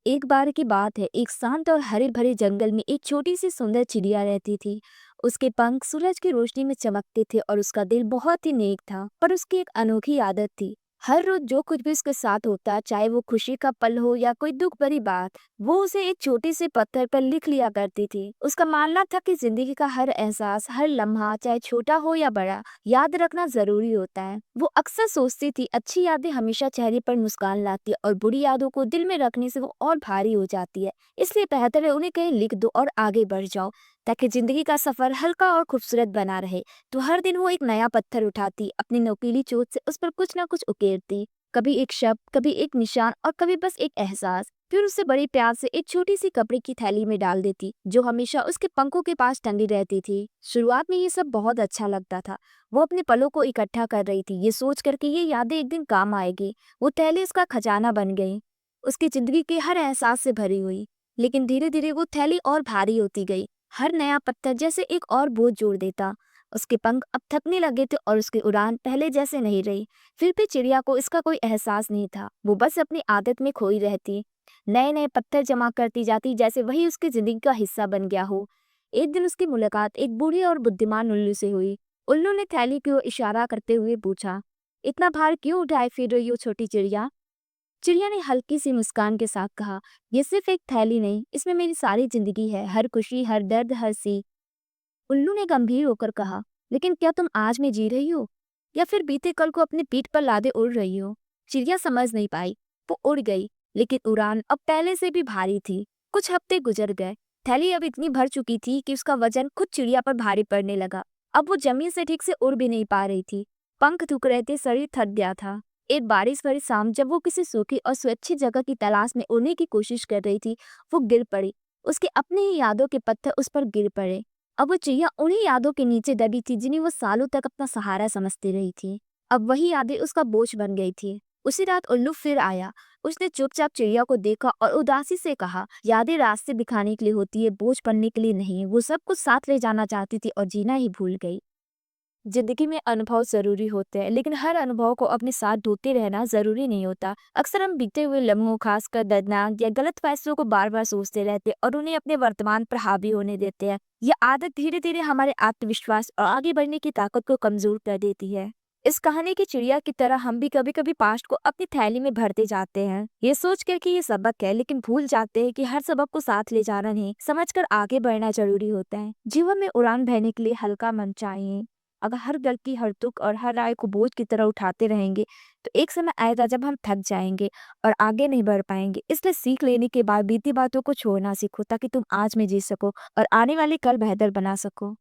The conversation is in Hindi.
एक बार की बात है, एक शांत और हरे भरे जंगल में एक छोटी सी सुंदर चिड़िया रहती थी। उसके पंख सूरज की रोशनी में चमकते थे और उसका दिल बहुत ही नेक था। पर उसकी एक अनोखी आदत थी। हर रोज जो कुछ भी उसके साथ होता, चाहे वो खुशी का पल हो या कोई दुख भरी बात, वो उसे एक छोटे से पत्थर पर लिख लिया करती थी। उसका मानना था कि जिंदगी का हर एहसास, हर लम्हा, चाहे छोटा हो या बड़ा, याद रखना जरूरी होता है। वो अक्सर सोचती थी, अच्छी यादें हमेशा चेहरे पर मुस्कान लाती है और बुरी यादों को दिल में रखने से वो और भारी हो जाती है। इसलिए बेहतर है उन्हें कहीं लिख दो और आगे बढ़ जाओ, ताकि जिंदगी का सफर हल्का और खूबसूरत बना रहे। तो हर दिन वो एक नया पत्थर उठाती, अपनी नुकीली चोट से उस पर कुछ ना कुछ उकेरती, कभी एक शब्द, कभी एक निशान और कभी बस एक एहसास। फिर उसे बड़ी प्यार से एक छोटी सी कपड़े की थैली में डाल देती, जो हमेशा उसके पंखों के पास टंगी रहती थी। शुरुआत में ये सब बहुत अच्छा लगता था। वो अपने पलों को इकट्ठा कर रही थी, ये सोच कर कि ये यादें एक दिन काम आएगी। वो थैली उसका खजाना बन गई, उसकी जिंदगी के हर एहसास से भरी हुई। लेकिन धीरे धीरे वो थैली और भारी होती गई। हर नया पत्थर जैसे एक और बोझ जोड़ देता। उसके पंख अब थकने लगे थे और उसकी उड़ान पहले जैसे नहीं रही। फिर भी चिड़िया को इसका कोई एहसास नहीं था। वो बस अपनी आदत में खोई रहती, नए नए पत्थर जमा करती जाती, जैसे वही उसकी जिंदगी का हिस्सा बन गया हो। एक दिन उसकी मुलाकात एक बूढ़े और बुद्धिमान उल्लू से हुई। उल्लू ने थैली की ओर इशारा करते हुए पूछा, इतना भार क्यों उठाए फिर रही हो छोटी चिड़िया? चिड़िया ने हल्की सी मुस्कान के साथ कहा, ये सिर्फ एक थैली नहीं, इसमें मेरी सारी जिंदगी है, हर खुशी, हर दर्द, हर सीख। उल्लू ने गंभीर होकर कहा, लेकिन क्या तुम आज में जी रही हो, या फिर बीते कल को अपनी पीठ पर लादे उड़ रही हो? चिड़िया समझ नहीं पाई। वो उड़ गई, लेकिन उड़ान अब पहले से भी भारी थी। कुछ हफ्ते गुजर गए। थैली अब इतनी भर चुकी थी कि उसका वजन खुद चिड़िया पर भारी पड़ने लगा। अब वो जमीन से ठीक से उड़ भी नहीं पा रही थी। पंख थूक रहे थे, शरीर थक गया था। एक बारिश भरी शाम, जब वो किसी सूखी और सुरक्षित जगह की तलाश में उड़ने की कोशिश कर रही थी, वो गिर पड़ी। उसके अपने ही यादों के पत्थर उस पर गिर पड़े। अब वो चिड़िया उन्हीं यादों के नीचे दबी थी, जिन्हें वो सालों तक अपना सहारा समझती रही थी। अब वही यादें उसका बोझ बन गई थी। उसी रात उल्लू फिर आया। उसने चुपचाप चिड़िया को देखा और उदासी से कहा, यादें रास्ते दिखाने के लिए होती है, बोझ बनने के लिए नहीं। वो सब कुछ साथ ले जाना चाहती थी और जीना ही भूल गई। जिंदगी में अनुभव जरूरी होते हैं, लेकिन हर अनुभव को अपने साथ ढोते रहना जरूरी नहीं होता। अक्सर हम बीते हुए लम्हों, खासकर दर्दनाक या गलत फैसलों को बार बार सोचते रहते हैं और उन्हें अपने वर्तमान पर हावी होने देते हैं। यह आदत धीरे धीरे हमारे आत्मविश्वास और आगे बढ़ने की ताकत को कमजोर कर देती है। इस कहानी की चिड़िया की तरह हम भी कभी कभी पास्ट को अपनी थैली में भरते जाते हैं, ये सोच कर कि ये सबक है, लेकिन भूल जाते हैं कि हर सबक को साथ ले जाना नहीं, समझकर आगे बढ़ना जरूरी होता है। जीवन में उड़ान भरने के लिए हल्का मन चाहिए। अगर हर गलती, हर दुख और हर राय को बोझ की तरह उठाते रहेंगे, तो एक समय आएगा जब हम थक जाएंगे और आगे नहीं बढ़ पाएंगे। इसलिए सीख लेने के बाद बीती बातों को छोड़ना सीखो, ताकि तुम आज में जी सको और आने वाले कल बेहतर बना सको।